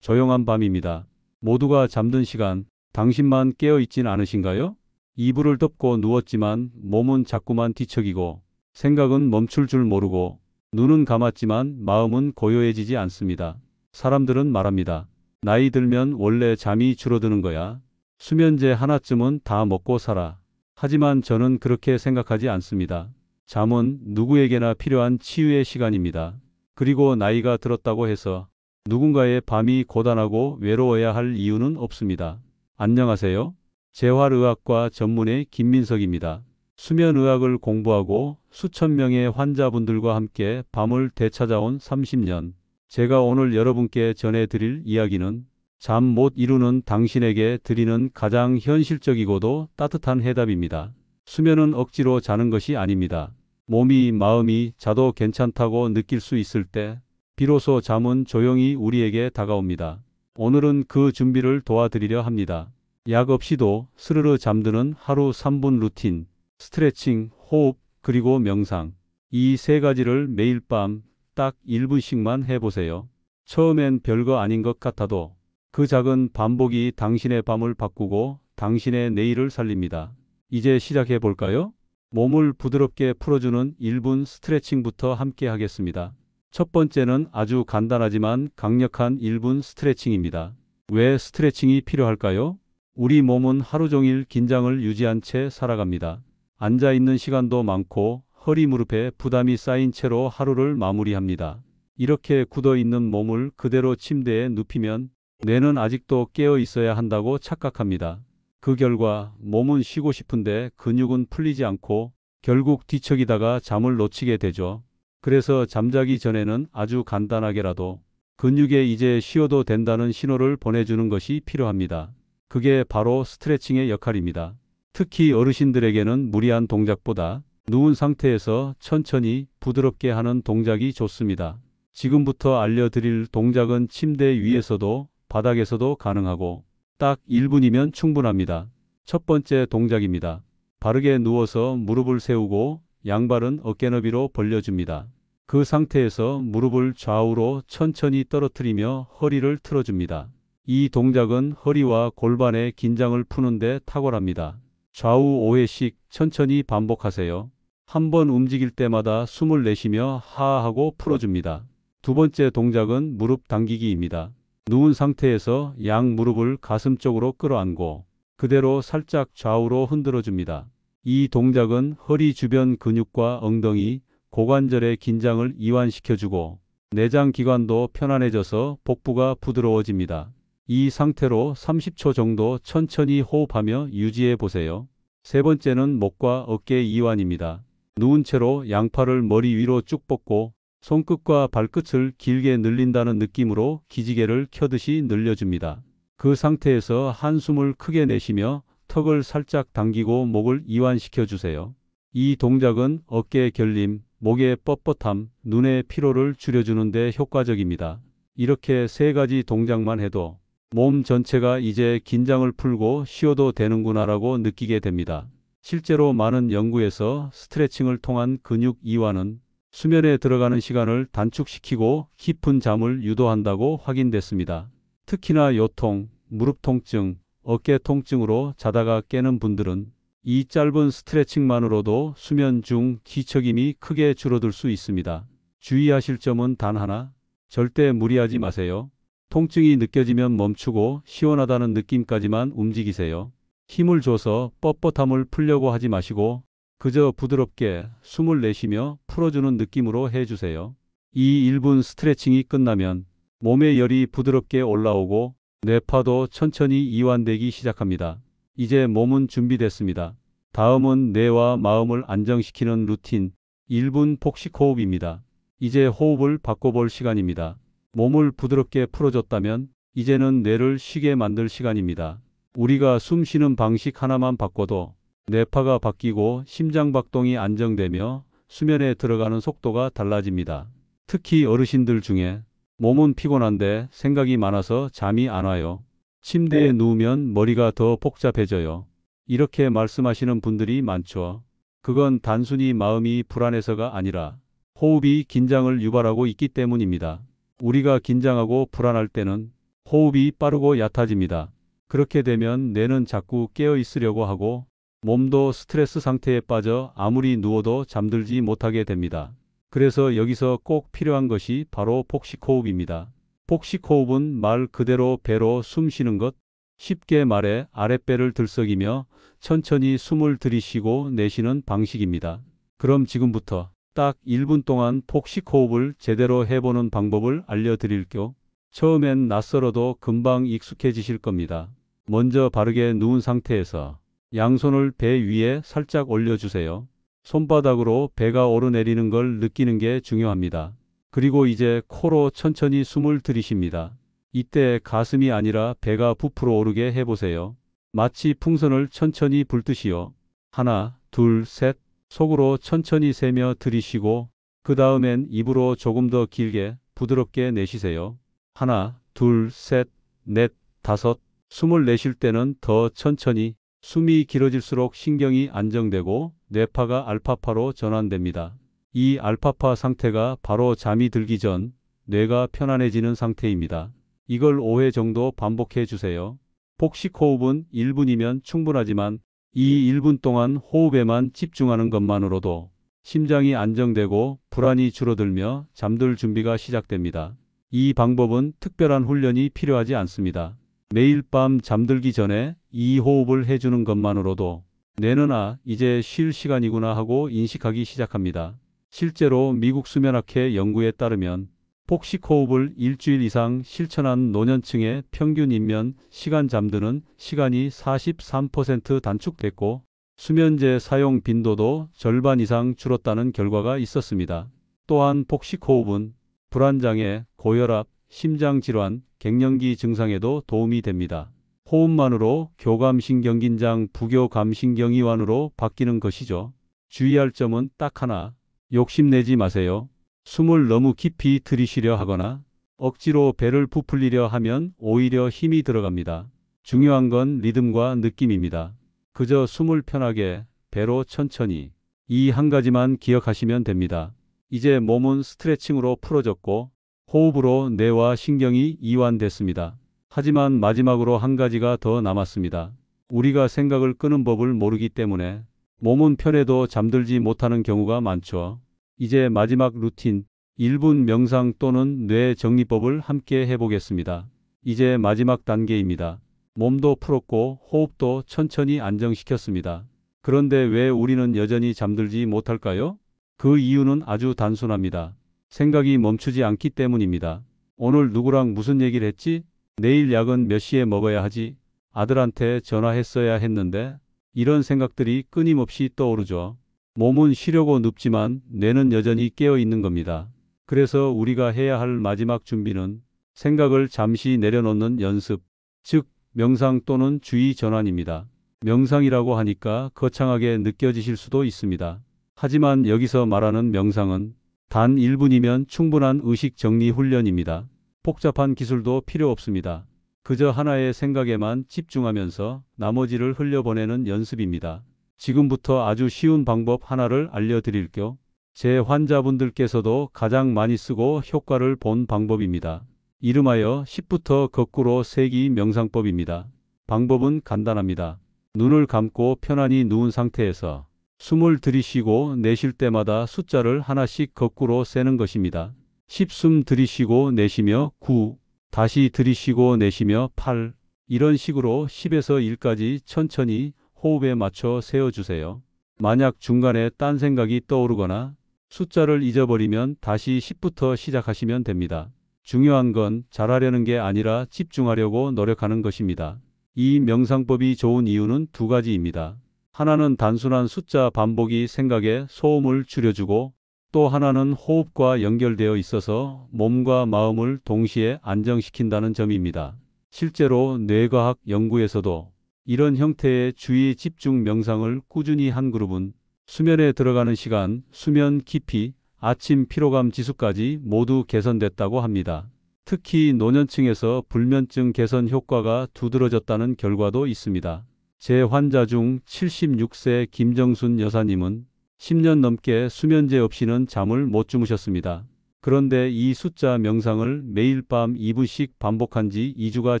조용한 밤입니다. 모두가 잠든 시간, 당신만 깨어있진 않으신가요? 이불을 덮고 누웠지만 몸은 자꾸만 뒤척이고 생각은 멈출 줄 모르고 눈은 감았지만 마음은 고요해지지 않습니다. 사람들은 말합니다. 나이 들면 원래 잠이 줄어드는 거야. 수면제 하나쯤은 다 먹고 살아. 하지만 저는 그렇게 생각하지 않습니다. 잠은 누구에게나 필요한 치유의 시간입니다. 그리고 나이가 들었다고 해서 누군가의 밤이 고단하고 외로워야 할 이유는 없습니다. 안녕하세요. 재활의학과 전문의 김민석입니다. 수면의학을 공부하고 수천 명의 환자분들과 함께 밤을 되찾아온 30년. 제가 오늘 여러분께 전해드릴 이야기는 잠 못 이루는 당신에게 드리는 가장 현실적이고도 따뜻한 해답입니다. 수면은 억지로 자는 것이 아닙니다. 몸이 마음이 자도 괜찮다고 느낄 수 있을 때 비로소 잠은 조용히 우리에게 다가옵니다. 오늘은 그 준비를 도와드리려 합니다. 약 없이도 스르르 잠드는 하루 3분 루틴, 스트레칭, 호흡, 그리고 명상. 이 세 가지를 매일 밤 딱 1분씩만 해보세요. 처음엔 별거 아닌 것 같아도 그 작은 반복이 당신의 밤을 바꾸고 당신의 내일을 살립니다. 이제 시작해 볼까요? 몸을 부드럽게 풀어주는 1분 스트레칭부터 함께 하겠습니다. 첫 번째는 아주 간단하지만 강력한 1분 스트레칭입니다. 왜 스트레칭이 필요할까요? 우리 몸은 하루 종일 긴장을 유지한 채 살아갑니다. 앉아 있는 시간도 많고 허리 무릎에 부담이 쌓인 채로 하루를 마무리합니다. 이렇게 굳어 있는 몸을 그대로 침대에 눕히면 뇌는 아직도 깨어 있어야 한다고 착각합니다. 그 결과 몸은 쉬고 싶은데 근육은 풀리지 않고 결국 뒤척이다가 잠을 놓치게 되죠. 그래서 잠자기 전에는 아주 간단하게라도 근육에 이제 쉬어도 된다는 신호를 보내주는 것이 필요합니다. 그게 바로 스트레칭의 역할입니다. 특히 어르신들에게는 무리한 동작보다 누운 상태에서 천천히 부드럽게 하는 동작이 좋습니다. 지금부터 알려드릴 동작은 침대 위에서도 바닥에서도 가능하고 딱 1분이면 충분합니다. 첫 번째 동작입니다. 바르게 누워서 무릎을 세우고 양발은 어깨 너비로 벌려줍니다. 그 상태에서 무릎을 좌우로 천천히 떨어뜨리며 허리를 틀어줍니다. 이 동작은 허리와 골반의 긴장을 푸는데 탁월합니다. 좌우 5회씩 천천히 반복하세요. 한 번 움직일 때마다 숨을 내쉬며 하하하고 풀어줍니다. 두 번째 동작은 무릎 당기기입니다. 누운 상태에서 양 무릎을 가슴 쪽으로 끌어안고 그대로 살짝 좌우로 흔들어줍니다. 이 동작은 허리 주변 근육과 엉덩이, 고관절의 긴장을 이완시켜주고 내장 기관도 편안해져서 복부가 부드러워집니다. 이 상태로 30초 정도 천천히 호흡하며 유지해 보세요. 세 번째는 목과 어깨 이완입니다. 누운 채로 양팔을 머리 위로 쭉 뻗고 손끝과 발끝을 길게 늘린다는 느낌으로 기지개를 켜듯이 늘려줍니다. 그 상태에서 한숨을 크게 내쉬며 턱을 살짝 당기고 목을 이완시켜 주세요. 이 동작은 어깨 결림, 목의 뻣뻣함, 눈의 피로를 줄여주는 데 효과적입니다. 이렇게 세 가지 동작만 해도 몸 전체가 이제 긴장을 풀고 쉬어도 되는구나라고 느끼게 됩니다. 실제로 많은 연구에서 스트레칭을 통한 근육 이완은 수면에 들어가는 시간을 단축시키고 깊은 잠을 유도한다고 확인됐습니다. 특히나 요통, 무릎 통증, 어깨 통증으로 자다가 깨는 분들은 이 짧은 스트레칭만으로도 수면 중 뒤척임이 크게 줄어들 수 있습니다. 주의하실 점은 단 하나, 절대 무리하지 마세요. 통증이 느껴지면 멈추고 시원하다는 느낌까지만 움직이세요. 힘을 줘서 뻣뻣함을 풀려고 하지 마시고 그저 부드럽게 숨을 내쉬며 풀어주는 느낌으로 해주세요. 이 1분 스트레칭이 끝나면 몸의 열이 부드럽게 올라오고 뇌파도 천천히 이완되기 시작합니다. 이제 몸은 준비됐습니다. 다음은 뇌와 마음을 안정시키는 루틴 1분 복식 호흡입니다. 이제 호흡을 바꿔볼 시간입니다. 몸을 부드럽게 풀어줬다면 이제는 뇌를 쉬게 만들 시간입니다. 우리가 숨 쉬는 방식 하나만 바꿔도 뇌파가 바뀌고 심장박동이 안정되며 수면에 들어가는 속도가 달라집니다. 특히 어르신들 중에 몸은 피곤한데 생각이 많아서 잠이 안 와요. 침대에 누우면 머리가 더 복잡해져요. 이렇게 말씀하시는 분들이 많죠. 그건 단순히 마음이 불안해서가 아니라 호흡이 긴장을 유발하고 있기 때문입니다. 우리가 긴장하고 불안할 때는 호흡이 빠르고 얕아집니다. 그렇게 되면 뇌는 자꾸 깨어 있으려고 하고 몸도 스트레스 상태에 빠져 아무리 누워도 잠들지 못하게 됩니다. 그래서 여기서 꼭 필요한 것이 바로 복식호흡입니다. 복식호흡은 말 그대로 배로 숨 쉬는 것, 쉽게 말해 아랫배를 들썩이며 천천히 숨을 들이쉬고 내쉬는 방식입니다. 그럼 지금부터 딱 1분 동안 복식호흡을 제대로 해보는 방법을 알려드릴게요. 처음엔 낯설어도 금방 익숙해지실 겁니다. 먼저 바르게 누운 상태에서 양손을 배 위에 살짝 올려주세요. 손바닥으로 배가 오르내리는 걸 느끼는 게 중요합니다. 그리고 이제 코로 천천히 숨을 들이쉽니다. 이때 가슴이 아니라 배가 부풀어 오르게 해보세요. 마치 풍선을 천천히 불듯이요. 하나, 둘, 셋. 속으로 천천히 세며 들이쉬고 그 다음엔 입으로 조금 더 길게 부드럽게 내쉬세요. 하나, 둘, 셋, 넷, 다섯. 숨을 내쉴 때는 더 천천히. 숨이 길어질수록 신경이 안정되고 뇌파가 알파파로 전환됩니다. 이 알파파 상태가 바로 잠이 들기 전 뇌가 편안해지는 상태입니다. 이걸 5회 정도 반복해 주세요. 복식호흡은 1분이면 충분하지만 이 1분 동안 호흡에만 집중하는 것만으로도 심장이 안정되고 불안이 줄어들며 잠들 준비가 시작됩니다. 이 방법은 특별한 훈련이 필요하지 않습니다. 매일 밤 잠들기 전에 이 호흡을 해주는 것만으로도 뇌는 이제 쉴 시간이구나 하고 인식하기 시작합니다. 실제로 미국 수면학회 연구에 따르면 복식호흡을 일주일 이상 실천한 노년층의 평균 인면 시간 잠드는 시간이 43% 단축됐고 수면제 사용 빈도도 절반 이상 줄었다는 결과가 있었습니다. 또한 복식호흡은 불안장애, 고혈압, 심장질환, 갱년기 증상에도 도움이 됩니다. 호흡만으로 교감신경긴장, 부교감신경이완으로 바뀌는 것이죠. 주의할 점은 딱 하나. 욕심내지 마세요. 숨을 너무 깊이 들이쉬려 하거나 억지로 배를 부풀리려 하면 오히려 힘이 들어갑니다. 중요한 건 리듬과 느낌입니다. 그저 숨을 편하게, 배로 천천히. 이 한 가지만 기억하시면 됩니다. 이제 몸은 스트레칭으로 풀어졌고 호흡으로 뇌와 신경이 이완됐습니다. 하지만 마지막으로 한 가지가 더 남았습니다. 우리가 생각을 끄는 법을 모르기 때문에 몸은 편해도 잠들지 못하는 경우가 많죠. 이제 마지막 루틴, 1분 명상 또는 뇌 정리법을 함께 해보겠습니다. 이제 마지막 단계입니다. 몸도 풀었고 호흡도 천천히 안정시켰습니다. 그런데 왜 우리는 여전히 잠들지 못할까요? 그 이유는 아주 단순합니다. 생각이 멈추지 않기 때문입니다. 오늘 누구랑 무슨 얘기를 했지? 내일 약은 몇 시에 먹어야 하지? 아들한테 전화했어야 했는데 이런 생각들이 끊임없이 떠오르죠. 몸은 쉬려고 눕지만 뇌는 여전히 깨어 있는 겁니다. 그래서 우리가 해야 할 마지막 준비는 생각을 잠시 내려놓는 연습, 즉 명상 또는 주의 전환입니다. 명상이라고 하니까 거창하게 느껴지실 수도 있습니다. 하지만 여기서 말하는 명상은 단 1분이면 충분한 의식 정리 훈련입니다. 복잡한 기술도 필요 없습니다. 그저 하나의 생각에만 집중하면서 나머지를 흘려보내는 연습입니다. 지금부터 아주 쉬운 방법 하나를 알려드릴게요. 제 환자분들께서도 가장 많이 쓰고 효과를 본 방법입니다. 이름하여 10부터 거꾸로 세기 명상법입니다. 방법은 간단합니다. 눈을 감고 편안히 누운 상태에서 숨을 들이쉬고 내쉴 때마다 숫자를 하나씩 거꾸로 세는 것입니다. 10 숨 들이쉬고 내쉬며 9, 다시 들이쉬고 내쉬며 8, 이런 식으로 10에서 1까지 천천히 호흡에 맞춰 세어주세요. 만약 중간에 딴 생각이 떠오르거나 숫자를 잊어버리면 다시 10부터 시작하시면 됩니다. 중요한 건 잘하려는 게 아니라 집중하려고 노력하는 것입니다. 이 명상법이 좋은 이유는 두 가지입니다. 하나는 단순한 숫자 반복이 생각에 소음을 줄여주고 또 하나는 호흡과 연결되어 있어서 몸과 마음을 동시에 안정시킨다는 점입니다. 실제로 뇌과학 연구에서도 이런 형태의 주의 집중 명상을 꾸준히 한 그룹은 수면에 들어가는 시간, 수면 깊이, 아침 피로감 지수까지 모두 개선됐다고 합니다. 특히 노년층에서 불면증 개선 효과가 두드러졌다는 결과도 있습니다. 제 환자 중 76세 김정순 여사님은 10년 넘게 수면제 없이는 잠을 못 주무셨습니다. 그런데 이 숫자 명상을 매일 밤 2분씩 반복한 지 2주가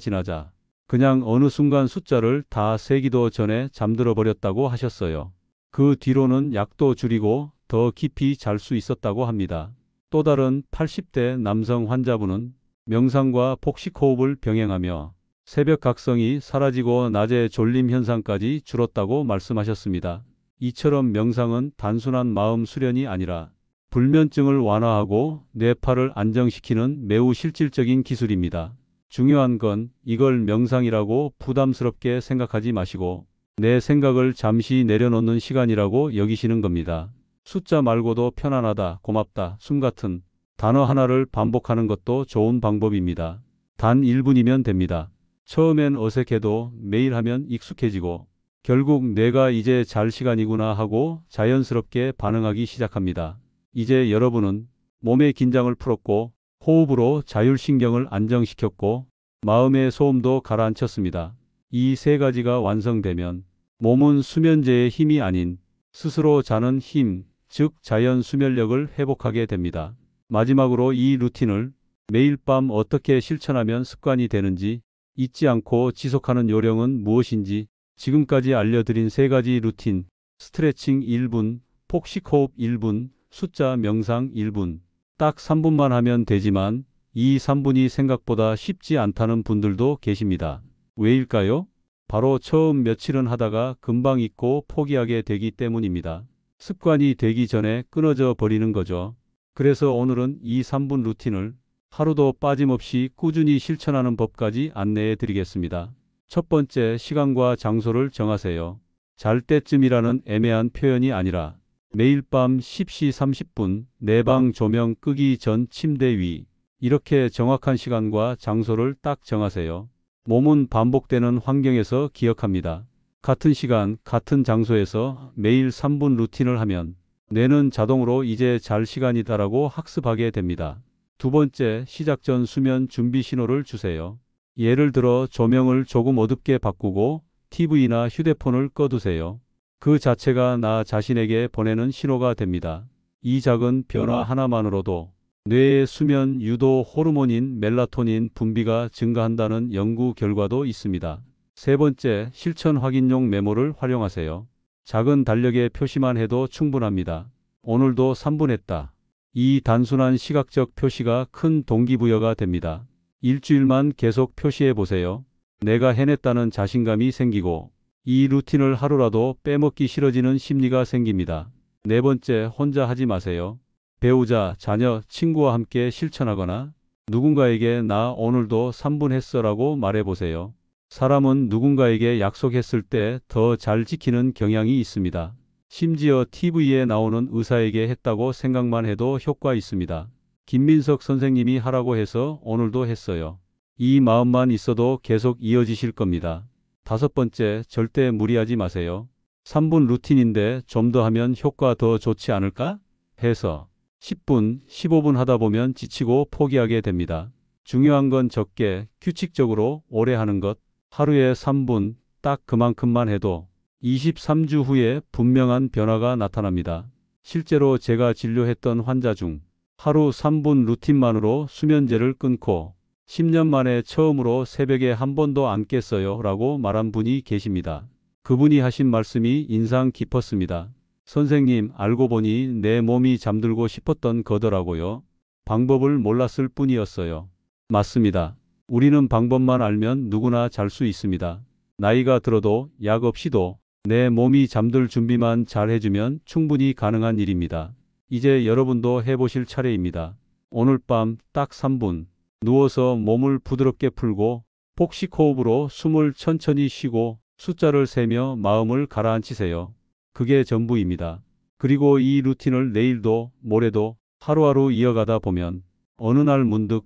지나자 그냥 어느 순간 숫자를 다 세기도 전에 잠들어 버렸다고 하셨어요. 그 뒤로는 약도 줄이고 더 깊이 잘 수 있었다고 합니다. 또 다른 80대 남성 환자분은 명상과 복식 호흡을 병행하며 새벽 각성이 사라지고 낮에 졸림 현상까지 줄었다고 말씀하셨습니다. 이처럼 명상은 단순한 마음 수련이 아니라 불면증을 완화하고 뇌파를 안정시키는 매우 실질적인 기술입니다. 중요한 건 이걸 명상이라고 부담스럽게 생각하지 마시고 내 생각을 잠시 내려놓는 시간이라고 여기시는 겁니다. 숫자 말고도 편안하다, 고맙다, 숨 같은 단어 하나를 반복하는 것도 좋은 방법입니다. 단 1분이면 됩니다. 처음엔 어색해도 매일 하면 익숙해지고 결국 내가 이제 잘 시간이구나 하고 자연스럽게 반응하기 시작합니다. 이제 여러분은 몸의 긴장을 풀었고 호흡으로 자율신경을 안정시켰고 마음의 소음도 가라앉혔습니다. 이 세 가지가 완성되면 몸은 수면제의 힘이 아닌 스스로 자는 힘, 즉 자연 수면력을 회복하게 됩니다. 마지막으로 이 루틴을 매일 밤 어떻게 실천하면 습관이 되는지 잊지 않고 지속하는 요령은 무엇인지 지금까지 알려드린 세 가지 루틴, 스트레칭 1분, 폭식호흡 1분, 숫자 명상 1분, 딱 3분만 하면 되지만 이 3분이 생각보다 쉽지 않다는 분들도 계십니다. 왜일까요? 바로 처음 며칠은 하다가 금방 잊고 포기하게 되기 때문입니다. 습관이 되기 전에 끊어져 버리는 거죠. 그래서 오늘은 이 3분 루틴을 하루도 빠짐없이 꾸준히 실천하는 법까지 안내해 드리겠습니다. 첫 번째, 시간과 장소를 정하세요. 잘 때쯤이라는 애매한 표현이 아니라 매일 밤 10시 30분 내 방 조명 끄기 전 침대 위, 이렇게 정확한 시간과 장소를 딱 정하세요. 몸은 반복되는 환경에서 기억합니다. 같은 시간, 같은 장소에서 매일 3분 루틴을 하면 뇌는 자동으로 이제 잘 시간이다라고 학습하게 됩니다. 두 번째, 시작 전 수면 준비 신호를 주세요. 예를 들어 조명을 조금 어둡게 바꾸고 TV나 휴대폰을 꺼두세요. 그 자체가 나 자신에게 보내는 신호가 됩니다. 이 작은 변화 하나만으로도 뇌의 수면 유도 호르몬인 멜라토닌 분비가 증가한다는 연구 결과도 있습니다. 세 번째, 실천 확인용 메모를 활용하세요. 작은 달력에 표시만 해도 충분합니다. 오늘도 3분 했다. 이 단순한 시각적 표시가 큰 동기부여가 됩니다. 일주일만 계속 표시해 보세요. 내가 해냈다는 자신감이 생기고 이 루틴을 하루라도 빼먹기 싫어지는 심리가 생깁니다. 네 번째, 혼자 하지 마세요. 배우자, 자녀, 친구와 함께 실천하거나 누군가에게 나 오늘도 3분 했어라고 말해보세요. 사람은 누군가에게 약속했을 때 더 잘 지키는 경향이 있습니다. 심지어 TV에 나오는 의사에게 했다고 생각만 해도 효과 있습니다. 김민석 선생님이 하라고 해서 오늘도 했어요. 이 마음만 있어도 계속 이어지실 겁니다. 다섯 번째, 절대 무리하지 마세요. 3분 루틴인데 좀 더 하면 효과 더 좋지 않을까? 해서 10분, 15분 하다 보면 지치고 포기하게 됩니다. 중요한 건 적게, 규칙적으로 오래 하는 것. 하루에 3분, 딱 그만큼만 해도 23주 후에 분명한 변화가 나타납니다. 실제로 제가 진료했던 환자 중 하루 3분 루틴만으로 수면제를 끊고 10년 만에 처음으로 새벽에 한 번도 안 깼어요 라고 말한 분이 계십니다. 그분이 하신 말씀이 인상 깊었습니다. 선생님, 알고 보니 내 몸이 잠들고 싶었던 거더라고요. 방법을 몰랐을 뿐이었어요. 맞습니다. 우리는 방법만 알면 누구나 잘 수 있습니다. 나이가 들어도 약 없이도 내 몸이 잠들 준비만 잘 해주면 충분히 가능한 일입니다. 이제 여러분도 해보실 차례입니다. 오늘 밤 딱 3분 누워서 몸을 부드럽게 풀고 복식 호흡으로 숨을 천천히 쉬고 숫자를 세며 마음을 가라앉히세요. 그게 전부입니다. 그리고 이 루틴을 내일도 모레도 하루하루 이어가다 보면 어느 날 문득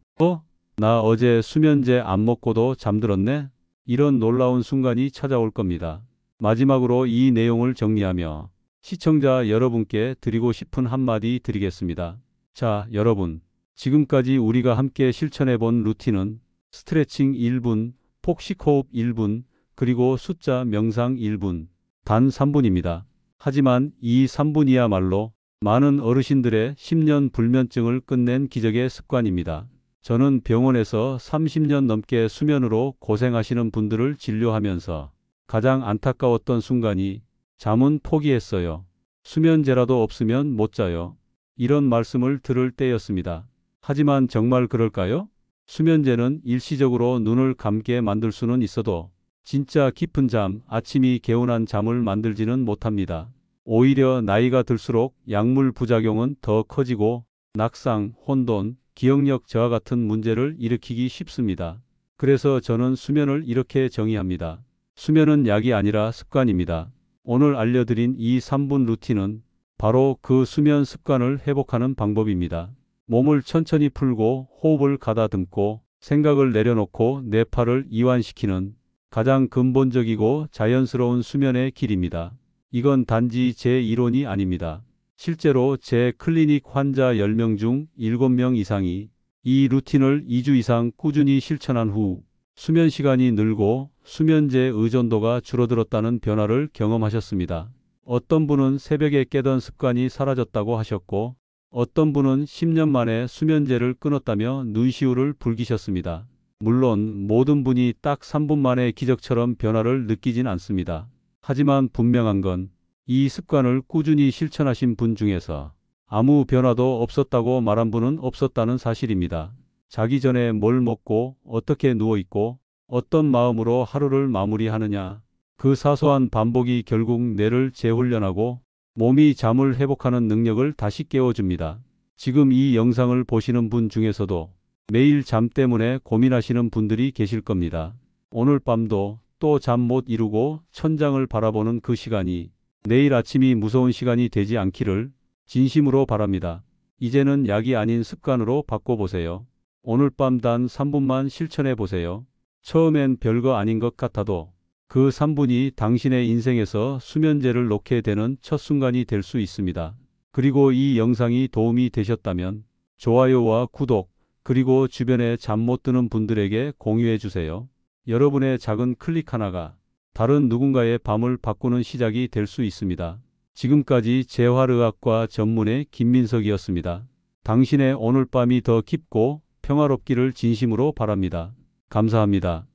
나 어제 수면제 안 먹고도 잠들었네? 이런 놀라운 순간이 찾아올 겁니다. 마지막으로 이 내용을 정리하며 시청자 여러분께 드리고 싶은 한마디 드리겠습니다. 자, 여러분. 지금까지 우리가 함께 실천해 본 루틴은 스트레칭 1분, 폭식호흡 1분, 그리고 숫자 명상 1분, 단 3분입니다. 하지만 이 3분이야말로 많은 어르신들의 10년 불면증을 끝낸 기적의 습관입니다. 저는 병원에서 30년 넘게 수면으로 고생하시는 분들을 진료하면서 가장 안타까웠던 순간이 잠은 포기했어요. 수면제라도 없으면 못 자요. 이런 말씀을 들을 때였습니다. 하지만 정말 그럴까요? 수면제는 일시적으로 눈을 감게 만들 수는 있어도 진짜 깊은 잠, 아침이 개운한 잠을 만들지는 못합니다. 오히려 나이가 들수록 약물 부작용은 더 커지고 낙상, 혼돈, 기억력 저하 같은 문제를 일으키기 쉽습니다. 그래서 저는 수면을 이렇게 정의합니다. 수면은 약이 아니라 습관입니다. 오늘 알려드린 이 3분 루틴은 바로 그 수면 습관을 회복하는 방법입니다. 몸을 천천히 풀고 호흡을 가다듬고 생각을 내려놓고 뇌파를 이완시키는 가장 근본적이고 자연스러운 수면의 길입니다. 이건 단지 제 이론이 아닙니다. 실제로 제 클리닉 환자 10명 중 7명 이상이 이 루틴을 2주 이상 꾸준히 실천한 후 수면 시간이 늘고 수면제 의존도가 줄어들었다는 변화를 경험하셨습니다. 어떤 분은 새벽에 깨던 습관이 사라졌다고 하셨고, 어떤 분은 10년 만에 수면제를 끊었다며 눈시울을 붉히셨습니다. 물론 모든 분이 딱 3분 만에 기적처럼 변화를 느끼진 않습니다. 하지만 분명한 건 이 습관을 꾸준히 실천하신 분 중에서 아무 변화도 없었다고 말한 분은 없었다는 사실입니다. 자기 전에 뭘 먹고 어떻게 누워있고 어떤 마음으로 하루를 마무리하느냐. 그 사소한 반복이 결국 뇌를 재훈련하고 몸이 잠을 회복하는 능력을 다시 깨워줍니다. 지금 이 영상을 보시는 분 중에서도 매일 잠 때문에 고민하시는 분들이 계실 겁니다. 오늘 밤도 또 잠 못 이루고 천장을 바라보는 그 시간이 내일 아침이 무서운 시간이 되지 않기를 진심으로 바랍니다. 이제는 약이 아닌 습관으로 바꿔보세요. 오늘 밤 단 3분만 실천해 보세요. 처음엔 별거 아닌 것 같아도 그 3분이 당신의 인생에서 수면제를 놓게 되는 첫 순간이 될 수 있습니다. 그리고 이 영상이 도움이 되셨다면 좋아요와 구독, 그리고 주변에 잠 못 드는 분들에게 공유해 주세요. 여러분의 작은 클릭 하나가 다른 누군가의 밤을 바꾸는 시작이 될 수 있습니다. 지금까지 재활의학과 전문의 김민석이었습니다. 당신의 오늘 밤이 더 깊고 평화롭기를 진심으로 바랍니다. 감사합니다.